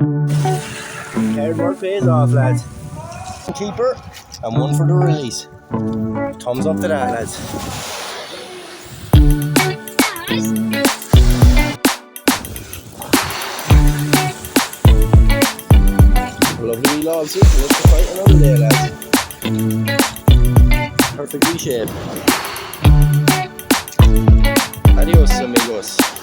Hard work pays off, lads. Keeper and one for the release. Thumbs up to that, lads. Lovely wee lobster. Let's go fight another day, lads. Perfectly shaped. Adios, amigos.